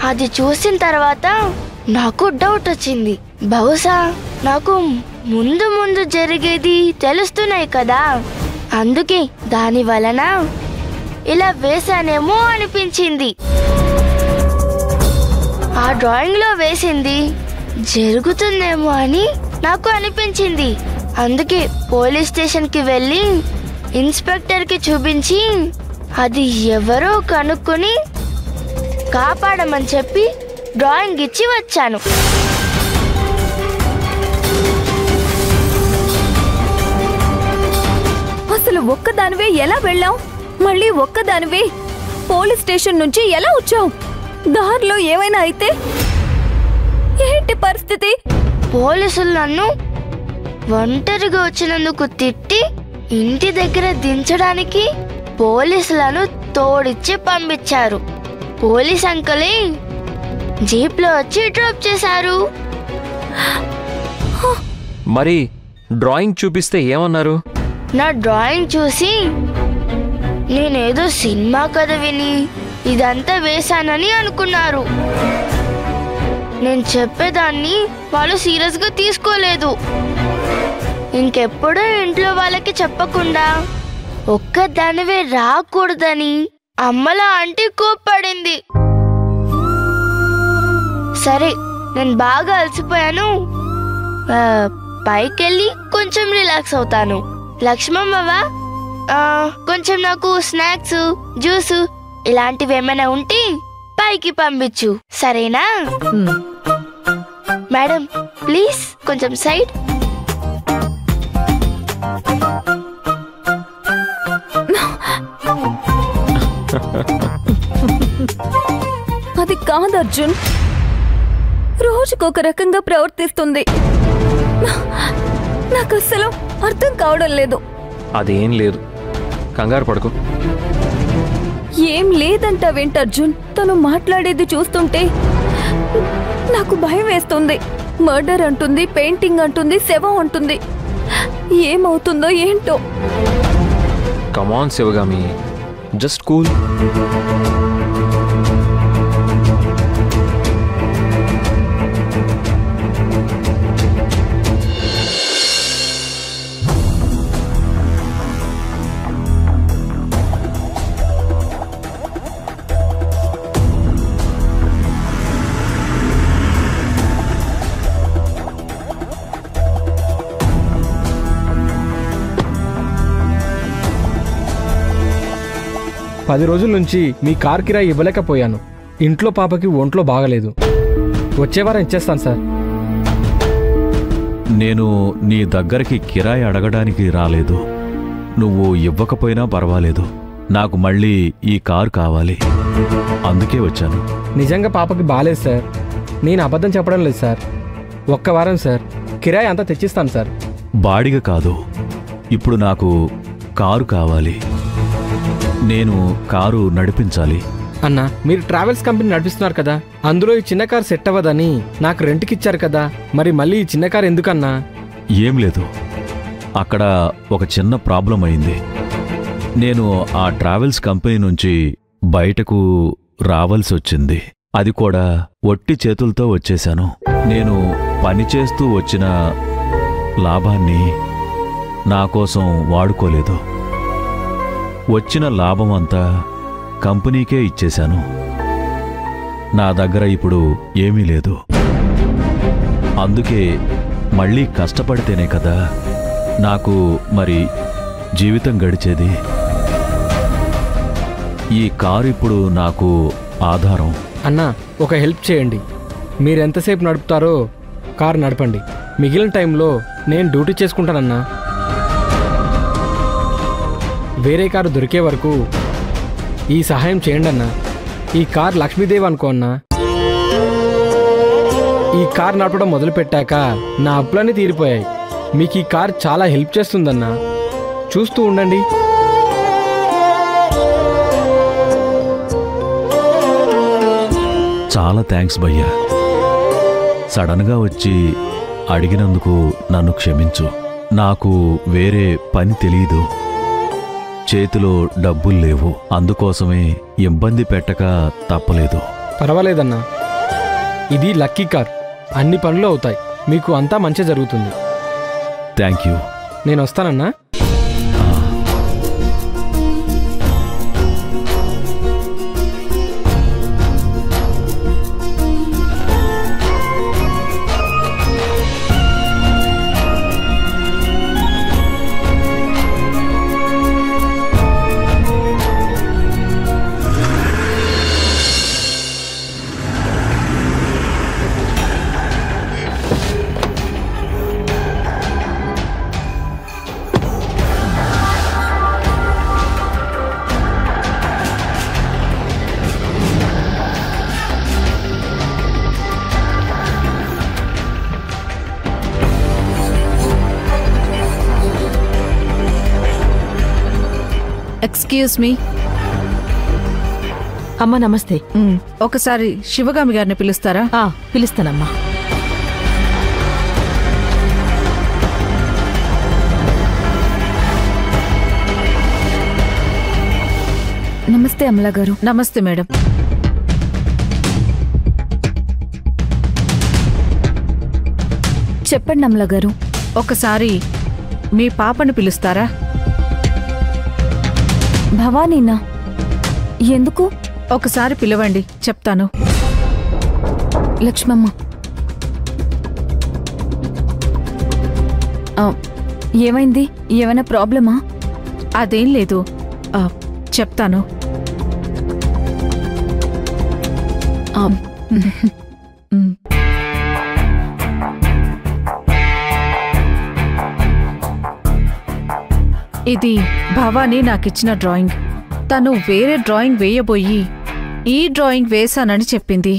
అది చూసిన తర్వాత నాకు డౌట్ వచ్చింది. బహుశా నాకు ముందు ముందు జరిగేది తెలుస్తున్నాయి కదా, అందుకే దాని వలన ఇలా వేశానేమో అనిపించింది. ఆ డ్రాయింగ్ లో వేసింది జరుగుతుందేమో అని నాకు అనిపించింది. అందుకే పోలీస్ స్టేషన్ కి వెళ్ళి ఇన్స్పెక్టర్ కి చూపించి అది ఎవరో కనుక్కొని కాపాడమని చెప్పి డ్రాయింగ్ ఇచ్చి వచ్చాను. అసలు ఒక్కదానివే ఎలా వెళ్ళావు? మళ్ళీ ఒక్కదానివే పోలీస్ స్టేషన్ నుంచి ఎలా వచ్చావు? దారిలో ఏమైనా అయితే ఏంటి పరిస్థితి? పోలీసులు నన్ను ఒంటరిగా వచ్చినందుకు తిట్టి ఇంటి దగ్గర దించడానికి పోలీసులను తోడిచ్చి పంపించారు. పోలీస్ అంకులే జీప్లో వచ్చి డ్రాప్ చేశారు. మరి డ్రాయింగ్ చూపిస్తే ఏమన్నారు? నా డ్రాయింగ్ చూసి నేనేదో సినిమా కథ విని ఇదంతా వేశానని అనుకున్నారు. నేను చెప్పేదాన్ని వాళ్ళు సీరియస్గా తీసుకోలేదు. ఇంకెప్పుడూ ఇంట్లో వాళ్ళకి చెప్పకుండా ఒక్కదానివే రాకూడదని అమ్మలా ఆంటీ కోప్పడింది. సరే, నేను బాగా అలసిపోయాను, పైకెళ్ళి కొంచెం రిలాక్స్ అవుతాను. లక్ష్మమ్మవా, కొంచెం నాకు స్నాక్స్, జ్యూస్ ఇలాంటివి ఏమైనా ఉంటే పైకి పంపించు, సరేనా? మేడం ప్లీజ్ కొంచెం సైడ్. అది కాదు అర్జున్, రోజుకొక రకంగా ప్రవర్తిస్తుంది. నాకు అస్సలు అర్థం కావడం లేదు. అదేం లేదు, కంగారు పడుకో. ఏం లేదంటావేంటి అర్జున్? తను మాట్లాడేది చూస్తుంటే నాకు భయం వేస్తుంది. మర్డర్ అంటుంది, పెయింటింగ్ అంటుంది, శవం అంటుంది. ఏమవుతుందో ఏంటో. కమాన్ శివగామి, జస్ట్ కూల్. పది రోజుల నుంచి మీ కార్ కిరాయి ఇవ్వలేకపోయాను. ఇంట్లో పాపకి ఒంట్లో బాగలేదు. వచ్చే వారం ఇచ్చేస్తాను సార్. నేను నీ దగ్గరికి కిరాయి అడగడానికి రాలేదు. నువ్వు ఇవ్వకపోయినా పర్వాలేదు, నాకు మళ్ళీ ఈ కారు కావాలి, అందుకే వచ్చాను. నిజంగా పాపకి బాలేదు సార్, నేను అబద్ధం చెప్పడం లేదు సార్. ఒక్క వారం సార్, కిరాయి అంతా తెచ్చిస్తాను సార్. బాడిగ కాదు, ఇప్పుడు నాకు కారు కావాలి. నేను కారు నడిపించాలి. అన్నా, మీరు ట్రావెల్స్ కంపెనీ నడిపిస్తున్నారు కదా, అందులో ఈ చిన్న కారు సెట్ అవ్వదని నాకు రెంట్కి ఇచ్చారు కదా, మరి మళ్ళీ ఈ చిన్న కారు ఎందుకన్నా? ఏం లేదు, అక్కడ ఒక చిన్న ప్రాబ్లం అయింది. నేను ఆ ట్రావెల్స్ కంపెనీ నుంచి బయటకు రావాల్సి వచ్చింది. అది కూడా ఒట్టి చేతులతో వచ్చేశాను. నేను పనిచేస్తూ వచ్చిన లాభాన్ని నా కోసం వాడుకోలేదు. వచ్చిన లాభమంతా కంపెనీకే ఇచ్చేశాను. నా దగ్గర ఇప్పుడు ఏమీ లేదు. అందుకే మళ్ళీ కష్టపడితేనే కదా నాకు మరి జీవితం గడిచేది. ఈ కారు ఇప్పుడు నాకు ఆధారం. అన్నా, ఒక హెల్ప్ చేయండి. మీరెంతసేపు నడుపుతారో కారు నడపండి. మిగిలిన టైంలో నేను డ్యూటీ చేసుకుంటానన్నా. వేరే కారు దొరికే వరకు ఈ సహాయం చేయండి అన్నా. ఈ కార్ లక్ష్మీదేవి అనుకో అన్నా. ఈ కార్ నడపడం మొదలుపెట్టాక నా అప్పులన్నీ తీరిపోయాయి. మీకు ఈ కార్ చాలా హెల్ప్ చేస్తుందన్నా, చూస్తూ ఉండండి. చాలా థ్యాంక్స్ భయ్యా. సడన్గా వచ్చి అడిగినందుకు నన్ను క్షమించు. నాకు వేరే పని తెలీదు, చేతిలో డబ్బులు లేవు, అందుకోసమే ఇబ్బంది పెట్టక తప్పలేదు. పర్వాలేదన్నా. ఇది లక్కీ కార్, అన్ని పనులు అవుతాయి, మీకు అంతా మంచి జరుగుతుంది. Thank you. నేను వస్తానన్నా. Excuse me. అమ్మా నమస్తే. ఒకసారి శివగామి గారిని పిలుస్తారా? పిలుస్తానమ్మా. నమస్తే అమలా గారు. నమస్తే మేడం. చెప్పండి అమలా గారు. ఒకసారి మీ పాపను పిలుస్తారా? భవానీనా? ఎందుకు? ఒకసారి పిలవండి, చెప్తాను. లక్ష్మమ్మ. ఏమైంది? ఏమైనా ప్రాబ్లమా? అదేం లేదు, చెప్తాను. ఇది భవానీ నాకిచ్చిన డ్రాయింగ్. తను వేరే డ్రాయింగ్ వేయబోయి ఈ డ్రాయింగ్ వేశానని చెప్పింది.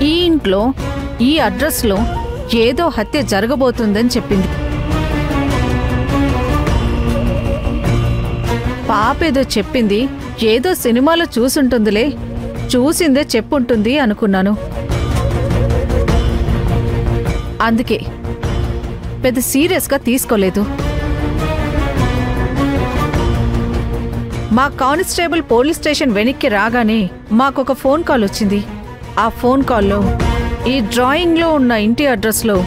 ఈ ఇంట్లో ఈ అడ్రస్లో ఏదో హత్య జరగబోతుందని చెప్పింది. పాపేదో చెప్పింది, ఏదో సినిమాలో చూసుంటుందిలే, చూసిందే చెప్పుంటుంది అనుకున్నాను. అందుకే పెద్ద సీరియస్గా తీసుకోలేదు. మా కానిస్టేబుల్ పోలీస్ స్టేషన్ వెనక్కి రాగానే మాకొక ఫోన్ కాల్ వచ్చింది. ఆ ఫోన్ కాల్లో ఈ డ్రాయింగ్లో ఉన్న ఇంటి అడ్రస్లో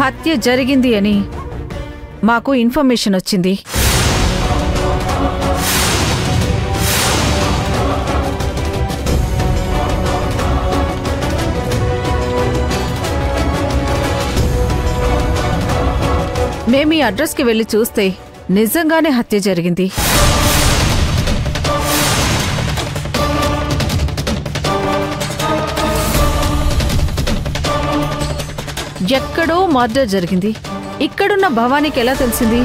హత్య జరిగింది అని మాకు ఇన్ఫర్మేషన్ వచ్చింది. మేము ఈ అడ్రస్కి వెళ్ళి చూస్తే నిజంగానే హత్య జరిగింది. ఎక్కడో మర్డర్ జరిగింది. ఇక్కడున్న భవానీకి ఎలా తెలిసింది?